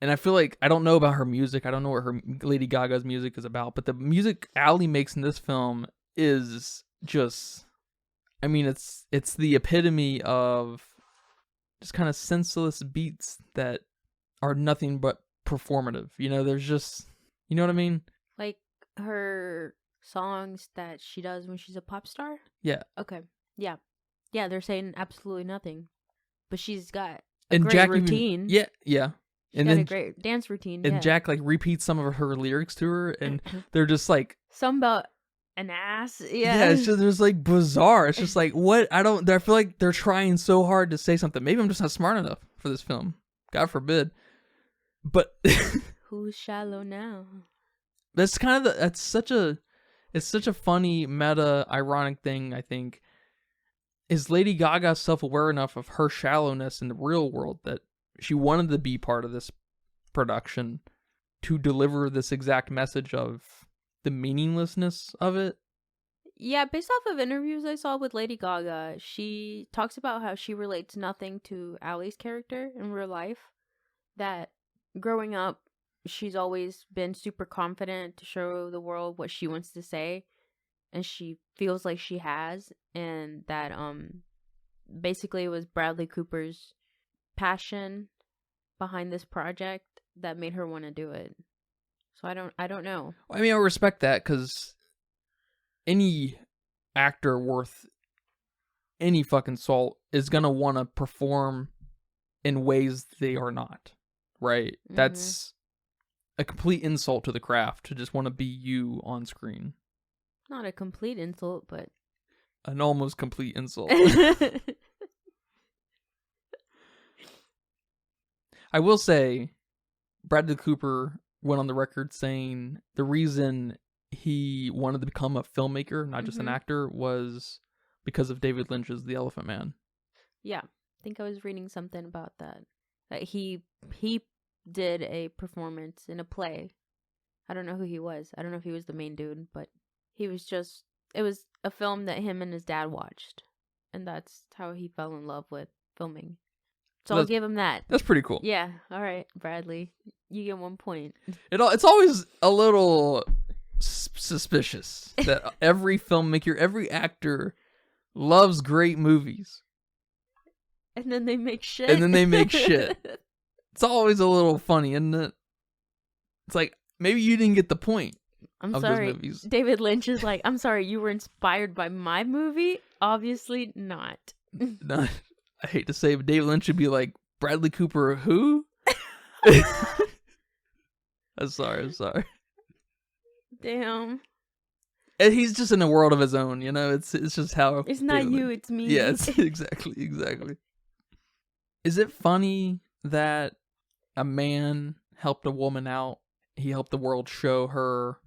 And I feel like I don't know about her music. I don't know what her Lady Gaga's music is about. But the music Ally makes in this film is just, I mean, it's the epitome of just kind of senseless beats that are nothing but performative. There's just, you know what I mean? Like her songs that she does when she's a pop star? Yeah. Okay. Yeah. Yeah, they're saying absolutely nothing. But she's got And great Jack routine. Yeah. She's got a great dance routine. And yeah. Jack repeats some of her lyrics to her, and they're just like, some about an ass. Yeah. Yeah, it's just bizarre. It's just like, what? I feel like they're trying so hard to say something. Maybe I'm just not smart enough for this film. God forbid. But who's shallow now? That's kind of it's such a funny meta ironic thing, I think. Is Lady Gaga self-aware enough of her shallowness in the real world that she wanted to be part of this production to deliver this exact message of the meaninglessness of it? Yeah, based off of interviews I saw with Lady Gaga, she talks about how she relates nothing to Ally's character in real life. That growing up, she's always been super confident to show the world what she wants to say, and she feels like she has, and that basically it was Bradley Cooper's passion behind this project that made her want to do it. So I don't know. I mean, I respect that, because any actor worth any fucking salt is gonna want to perform in ways they are not, right? Mm-hmm. That's a complete insult to the craft to just want to be you on screen. Not a complete insult, but an almost complete insult. I will say, Bradley Cooper went on the record saying the reason he wanted to become a filmmaker, not just an actor, was because of David Lynch's The Elephant Man. Yeah, I think I was reading something about that. He did a performance in a play. I don't know who he was. I don't know if he was the main dude, but he was just. It was a film that him and his dad watched, and that's how he fell in love with filming. So I'll give him that. That's pretty cool. Yeah. All right, Bradley, you get 1 point. It's always a little suspicious that every filmmaker, every actor loves great movies. And then they make shit. It's always a little funny, isn't it? It's like, maybe you didn't get the point. I'm sorry. David Lynch is like, I'm sorry, you were inspired by my movie? Obviously not. No, I hate to say it, but David Lynch would be like, Bradley Cooper, who? I'm sorry. Damn. And he's just in a world of his own, you know? It's just how... It's not David you, it's me. Yeah, it's exactly. Is it funny that a man helped a woman out? He helped the world show her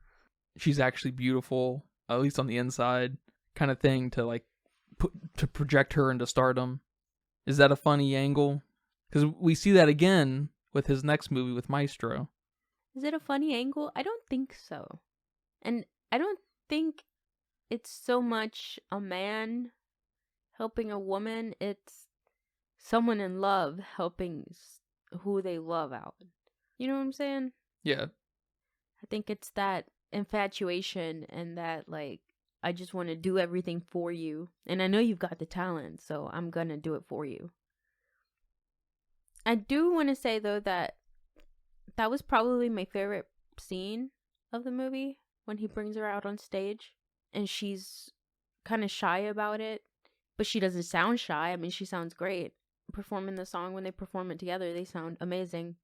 she's actually beautiful, at least on the inside, kind of thing, to like to project her into stardom. Is that a funny angle? Because we see that again with his next movie with Maestro. Is it a funny angle? I don't think so. And I don't think it's so much a man helping a woman. It's someone in love helping who they love out. You know what I'm saying? Yeah. I think it's that infatuation and that, like, I just want to do everything for you. And I know you've got the talent, so I'm going to do it for you. I do want to say, though, that was probably my favorite scene of the movie, when he brings her out on stage and she's kind of shy about it, but she doesn't sound shy. I mean, she sounds great. Performing the song, when they perform it together, they sound amazing.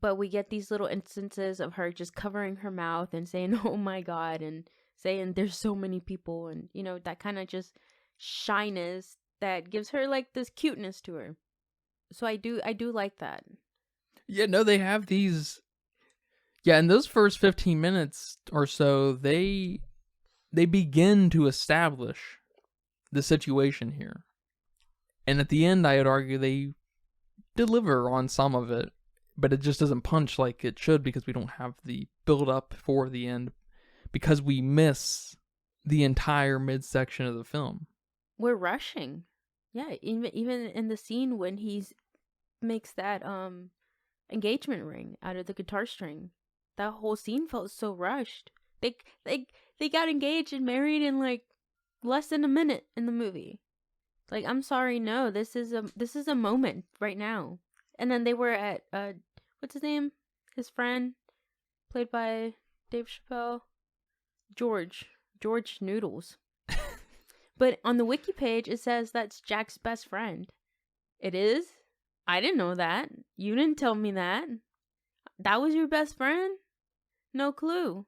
But we get these little instances of her just covering her mouth and saying, oh my God, and saying there's so many people, and, you know, that kind of just shyness that gives her like this cuteness to her. So I do like that. Yeah, no, they have these. Yeah, in those first 15 minutes or so, they begin to establish the situation here. And at the end, I'd argue they deliver on some of it, but it just doesn't punch like it should because we don't have the build up for the end, because we miss the entire midsection of the film. We're rushing. Yeah, even in the scene when he makes that engagement ring out of the guitar string. That whole scene felt so rushed. They got engaged and married in like less than a minute in the movie. Like, I'm sorry, no, this is a moment right now. And then they were at what's his name? His friend, played by Dave Chappelle, George Noodles. But on the wiki page it says that's Jack's best friend. It is? I didn't know that. You didn't tell me that. That was your best friend? No clue.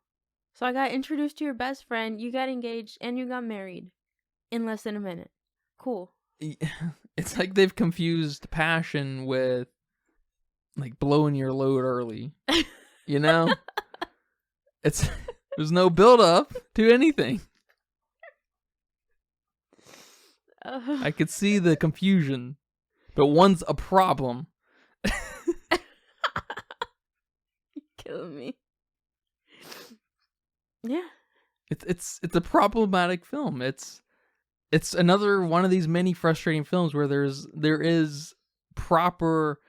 So I got introduced to your best friend, you got engaged, and you got married in less than a minute. Cool. It's like they've confused passion with like blowing your load early. You know? There's no build up to anything. I could see the confusion, but one's a problem. You're killing me. Yeah. It's a problematic film. It's another one of these many frustrating films where there is proper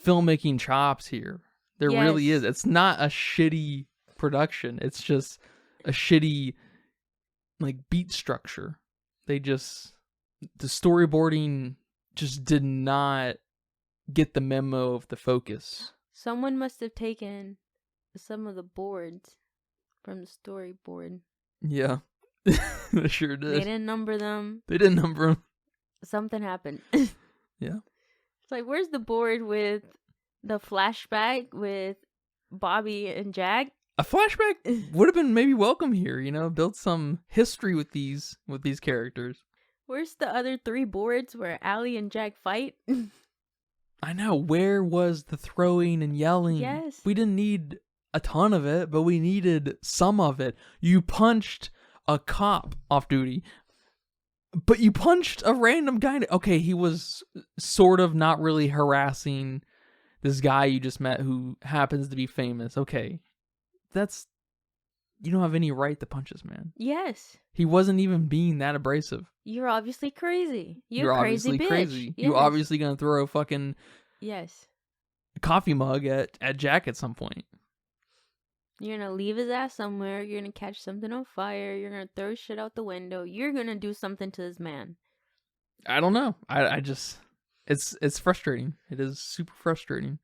filmmaking chops here. There really is. It's not a shitty production. It's just a shitty like beat structure. The storyboarding just did not get the memo of the focus. Someone must have taken some of the boards from the storyboard. Yeah. They sure did. They didn't number them. Something happened. Yeah. It's like, where's the board with the flashback with Bobby and Jack? A flashback would have been maybe welcome here, you know, build some history with these characters. Where's the other 3 boards where Allie and Jack fight? I know. Where was the throwing and yelling? Yes. We didn't need a ton of it, but we needed some of it. You punched a cop off duty. But you punched a random guy. Okay, he was sort of not really harassing this guy you just met who happens to be famous. Okay, you don't have any right to punch this man. Yes. He wasn't even being that abrasive. You're obviously crazy. You're crazy obviously bitch. crazy. Yes. You obviously gonna throw a fucking yes coffee mug at Jack at some point. You're gonna leave his ass somewhere. You're gonna catch something on fire. You're gonna throw shit out the window. You're gonna do something to this man. I don't know. I just it's frustrating. It is super frustrating.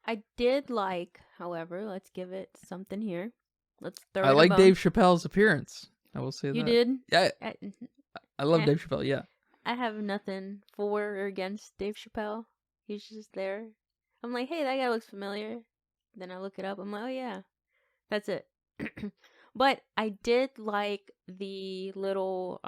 I did like, however, let's give it something here. Let's throw it I like above. Dave Chappelle's appearance. I will say You that. did? Yeah. I love eh. Dave Chappelle, yeah. I have nothing for or against Dave Chappelle. He's just there. I'm like, hey, that guy looks familiar. Then I look it up. I'm like, oh yeah. That's it. But I did like the little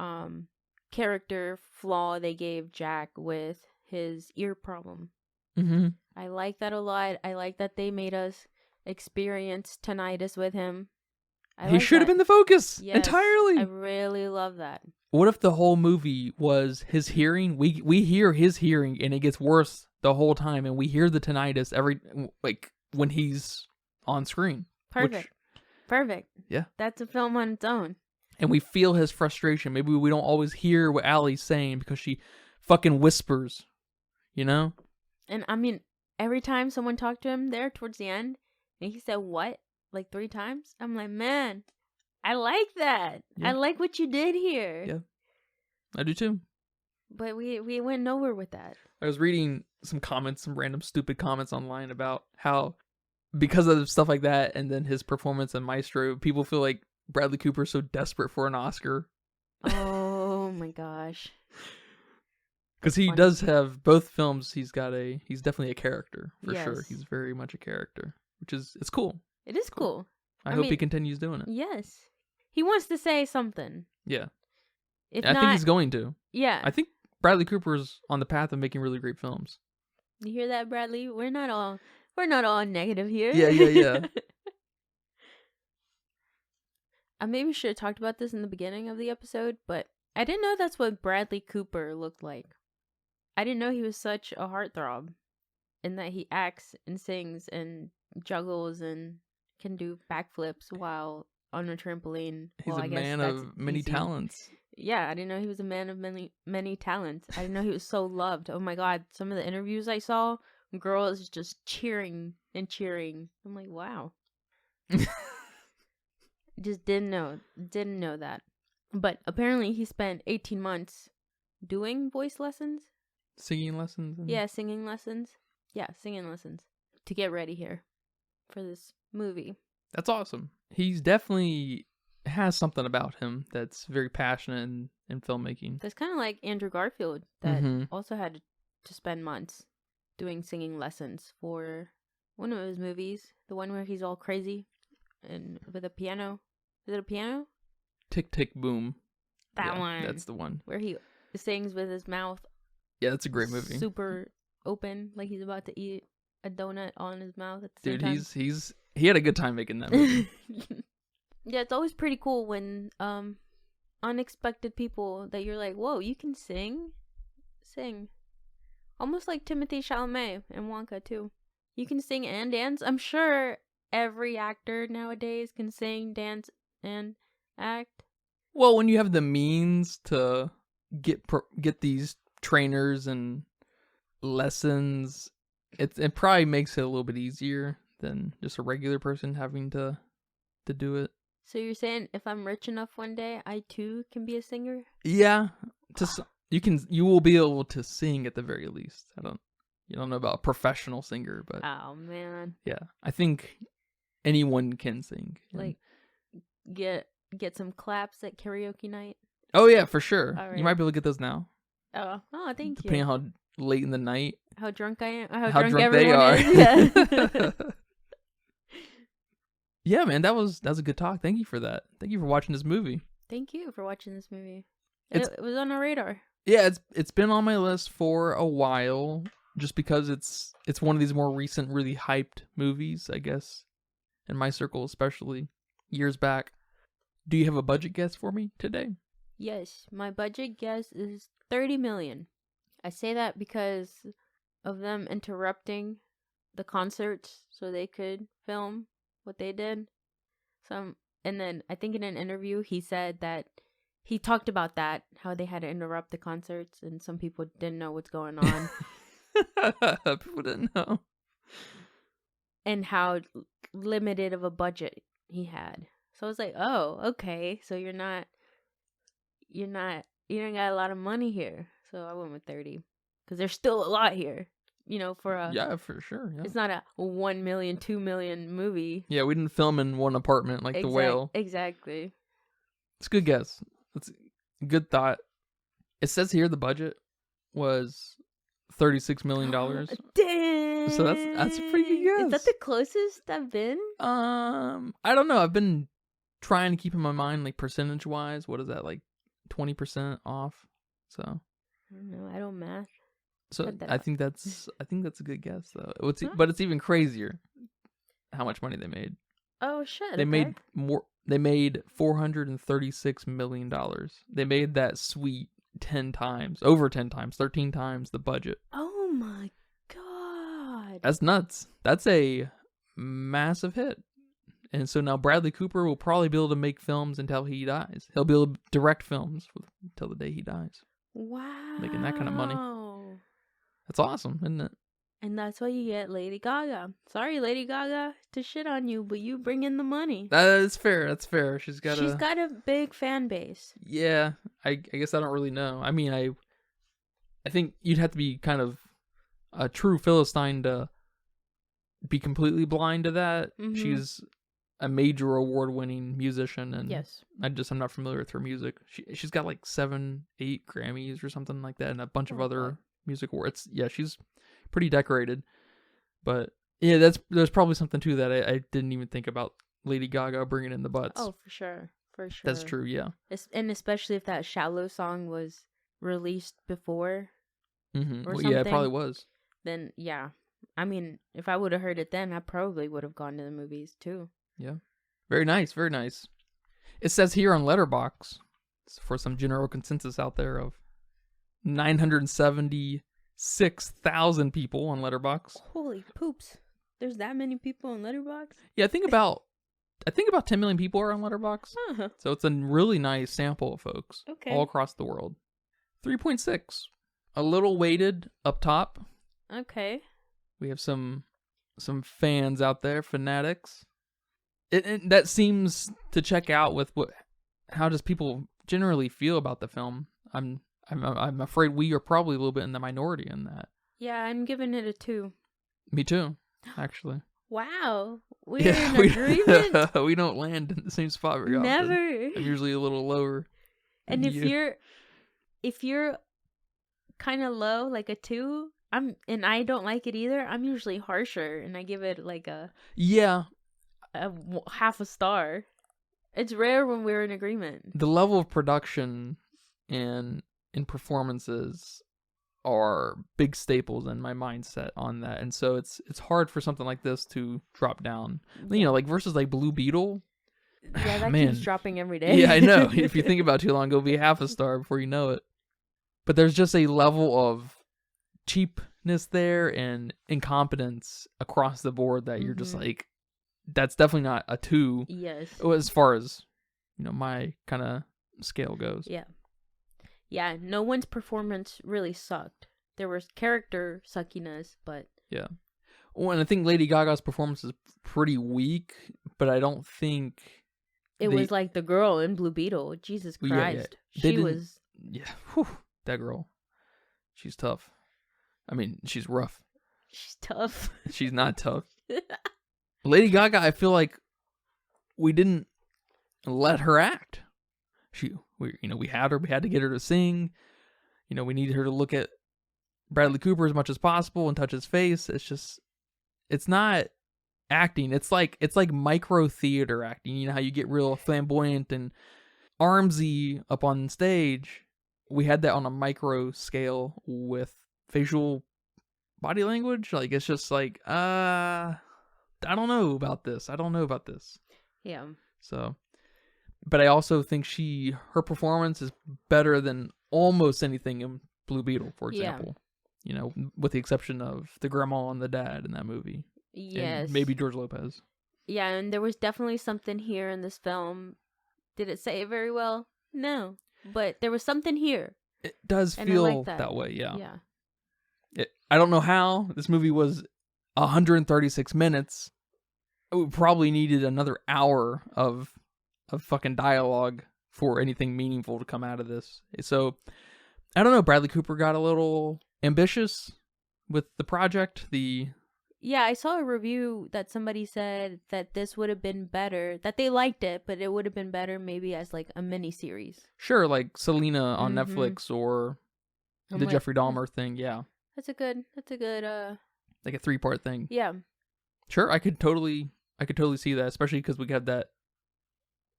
character flaw they gave Jack with his ear problem. Mm-hmm. I like that a lot. I like that they made us experience tinnitus with him. He should have been the focus entirely. I really love that. What if the whole movie was his hearing? We hear his hearing and it gets worse the whole time, and we hear the tinnitus when he's on screen. Perfect. Perfect. Yeah. That's a film on its own. And we feel his frustration. Maybe we don't always hear what Allie's saying because she fucking whispers, you know? And I mean, every time someone talked to him there towards the end, and he said what? Like 3 times? I'm like, man, I like that. Yeah. I like what you did here. Yeah. I do too. But we went nowhere with that. I was reading some random stupid comments online about how because of stuff like that and then his performance in Maestro, people feel like Bradley Cooper's so desperate for an Oscar. Oh my gosh. Because he does have both films. He's definitely a character for Yes. sure. He's very much a character, it's cool. It is cool. I hope he continues doing it. Yes. He wants to say something. Yeah. If I not, think he's going to. Yeah. I think Bradley Cooper's on the path of making really great films. You hear that, Bradley? We're not all negative here. Yeah. I maybe should have talked about this in the beginning of the episode, but I didn't know that's what Bradley Cooper looked like. I didn't know he was such a heartthrob, and that he acts and sings and juggles and can do backflips while on a trampoline. He's a man of many talents. Yeah, I didn't know he was a man of many talents. I didn't know he was so loved. Oh my god, some of the interviews I saw, girls just cheering and cheering. I'm like, wow. Just didn't know that. But apparently he spent 18 months doing voice lessons. Singing lessons? Yeah, singing lessons. Yeah, singing lessons. To get ready here for this movie. That's awesome. He's definitely has something about him that's very passionate in filmmaking. That's kind of like Andrew Garfield that also had to spend months doing singing lessons for one of his movies. The one where he's all crazy and with a piano. Is it a piano? Tick, Tick, Boom. That one. That's the one. Where he sings with his mouth. Yeah, that's a great movie. Super open, like he's about to eat a donut on his mouth at the same time. Dude, he had a good time making that movie. Yeah, it's always pretty cool when unexpected people that you're like, whoa, you can sing. Almost like Timothée Chalamet and Wonka too. You can sing and dance. I'm sure every actor nowadays can sing, dance, and act. Well, when you have the means to get these trainers and lessons, it probably makes it a little bit easier than just a regular person having to do it. So you're saying if I'm rich enough one day, I too can be a singer? Yeah, you will be able to sing at the very least. You don't know about a professional singer, but oh man, yeah, I think anyone can sing. Like get some claps at karaoke night. Oh yeah, for sure. Right. You might be able to get those now. Oh, thank you. Depending on how late in the night, how drunk I am, how drunk everyone they are. is. Yeah. Yeah, man, that was a good talk. Thank you for that. Thank you for watching this movie. Thank you for watching this movie. It was on our radar. Yeah, it's been on my list for a while, just because it's one of these more recent, really hyped movies, I guess, in my circle, especially years back. Do you have a budget guess for me today? Yes, my budget guess is 30 million. I say that because of them interrupting the concerts so they could film what they did. And then I think in an interview he said that he talked about that, how they had to interrupt the concerts and some people didn't know what's going on. People didn't know. And how limited of a budget he had. So I was like, oh, okay. So you don't got a lot of money here. So I went with 30 because there's still a lot here. For yeah, for sure. Yeah. It's not a 1 million, 2 million movie. Yeah, we didn't film in one apartment like The Whale. Exactly. It's a good guess. It's a good thought. It says here the budget was $36 million. Dang. So that's a pretty good guess. Is that the closest I've been? I don't know. I've been trying to keep in my mind like percentage wise. What is that, like 20% off? So I don't know. I don't math. So I think that's a good guess though. But it's even crazier how much money they made. Oh shit! They made more. They made $436 million. They made that suite 10 times, over 10 times, 13 times the budget. Oh my god! That's nuts. That's a massive hit. And so now Bradley Cooper will probably be able to make films until he dies. He'll be able to direct films until the day he dies. Wow! Making that kind of money. That's awesome, isn't it? And that's why you get Lady Gaga. Sorry, Lady Gaga, to shit on you, but you bring in the money. That's fair. That's fair. She's got a big fan base. Yeah, I guess I don't really know. I mean, I think you'd have to be kind of a true Philistine to be completely blind to that. Mm-hmm. She's a major award-winning musician, and yes, I'm not familiar with her music. She's got like 7, 8 Grammys or something like that, and a bunch of other music awards. Yeah, she's pretty decorated. But yeah, there's probably something to that. I didn't even think about Lady Gaga bringing in the butts. Oh, for sure. That's true, yeah. And especially if that Shallow song was released before. Mm-hmm. Well, yeah, it probably was. Then, yeah. I mean, if I would have heard it then, I probably would have gone to the movies, too. Yeah. Very nice, very nice. It says here on Letterboxd, for some general consensus out there, of 976,000 people on Letterboxd. Holy poops. There's that many people on Letterboxd? Yeah, I think about 10 million people are on Letterboxd. Uh-huh. So it's a really nice sample of folks all across the world. 3.6. A little weighted up top. Okay. We have some fans out there, fanatics. That seems to check out with how does people generally feel about the film. I'm afraid we are probably a little bit in the minority in that. Yeah, I'm giving it a 2. Me too, actually. Wow. We're in agreement? We don't land in the same spot very often. Never. I'm usually a little lower. And if you're kind of low, like a 2, and I don't like it either, I'm usually harsher, and I give it like a half a star. It's rare when we're in agreement. The level of production and in performances are big staples in my mindset on that, and so it's hard for something like this to drop down. Yeah. Like versus like Blue Beetle. Yeah, that keeps dropping every day. Yeah, I know. If you think about it too long, it'll be half a star before you know it. But there's just a level of cheapness there and incompetence across the board that you're just like, that's definitely not a 2. Yes. As far as my kind of scale goes. Yeah. Yeah, no one's performance really sucked. There was character suckiness, but... Yeah. Well, and I think Lady Gaga's performance is pretty weak, but I don't think... It was like the girl in Blue Beetle. Jesus Christ. Yeah. She was... Yeah, whew, that girl. She's tough. I mean, she's rough. She's tough. She's not tough. Lady Gaga, I feel like we didn't let her act. We had her. We had to get her to sing. We needed her to look at Bradley Cooper as much as possible and touch his face. It's not acting. It's like micro theater acting. You know how you get real flamboyant and armsy up on stage. We had that on a micro scale with facial body language. Like it's just like I don't know about this. Yeah. So, But I also think her performance is better than almost anything in Blue Beetle, for Yeah. example. You know, with the exception of the grandma and the dad in that movie. Yes. And maybe George Lopez. Yeah, and there was definitely something here in this film. Did it say it very well? No. But there was something here. It does And I feel like that way, yeah. Yeah. I don't know how. This movie was 136 minutes. We probably needed another hour of fucking dialogue for anything meaningful to come out of this. So, I don't know. Bradley Cooper got a little ambitious with the project. Yeah, I saw a review that somebody said that this would have been better, that they liked it, but it would have been better maybe as like a mini series. Sure, like Selena on Netflix or the Jeffrey Dahmer thing. Yeah, that's a good like a 3-part thing. Yeah. Sure, I could totally see that, especially because we got that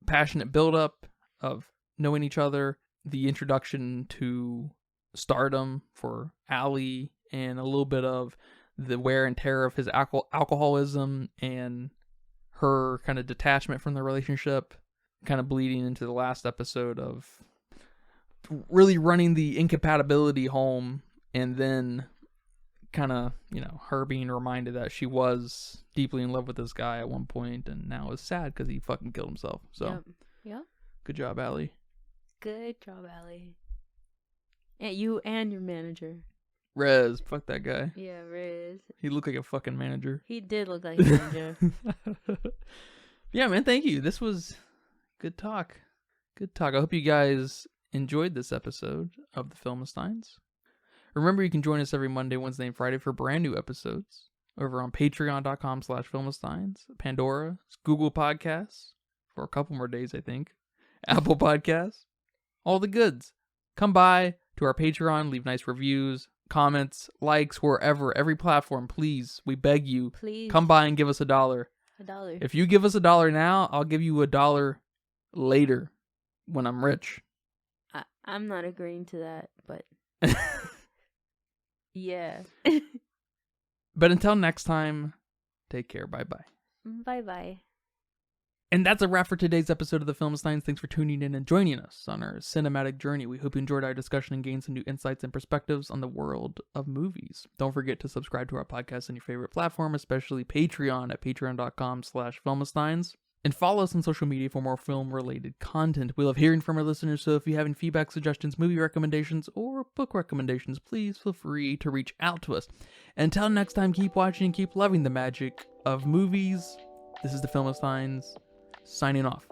passionate build-up of knowing each other, the introduction to stardom for Allie, and a little bit of the wear and tear of his alcoholism and her kind of detachment from the relationship, kind of bleeding into the last episode of really running the incompatibility home, and then kind of, you know, her being reminded that she was deeply in love with this guy at one point and now is sad because he fucking killed himself. So, Yep. Good job, Allie. Good job, Allie. And you and your manager. Rez, fuck that guy. Yeah, Riz. He looked like a fucking manager. He did look like a manager. Yeah, man, thank you. This was good talk. Good talk. I hope you guys enjoyed this episode of the Filmsteins. Remember, you can join us every Monday, Wednesday, and Friday for brand new episodes over on patreon.com/Filmsteins, Pandora, Google Podcasts, for a couple more days, I think, Apple Podcasts, all the goods. Come by to our Patreon, leave nice reviews, comments, likes, wherever, every platform, please. We beg you. Please. Come by and give us $1. $1. If you give us $1 now, I'll give you $1 later when I'm rich. I'm not agreeing to that, but yeah. But until next time, take care. Bye-bye. Bye-bye. And that's a wrap for today's episode of the Filmsteins. Thanks for tuning in and joining us on our cinematic journey. We hope you enjoyed our discussion and gained some new insights and perspectives on the world of movies. Don't forget to subscribe to our podcast on your favorite platform, especially Patreon at patreon.com/Filmsteins. And follow us on social media for more film-related content. We love hearing from our listeners, so if you have any feedback, suggestions, movie recommendations, or book recommendations, please feel free to reach out to us. Until next time, keep watching and keep loving the magic of movies. This is the Filmsteins, signing off.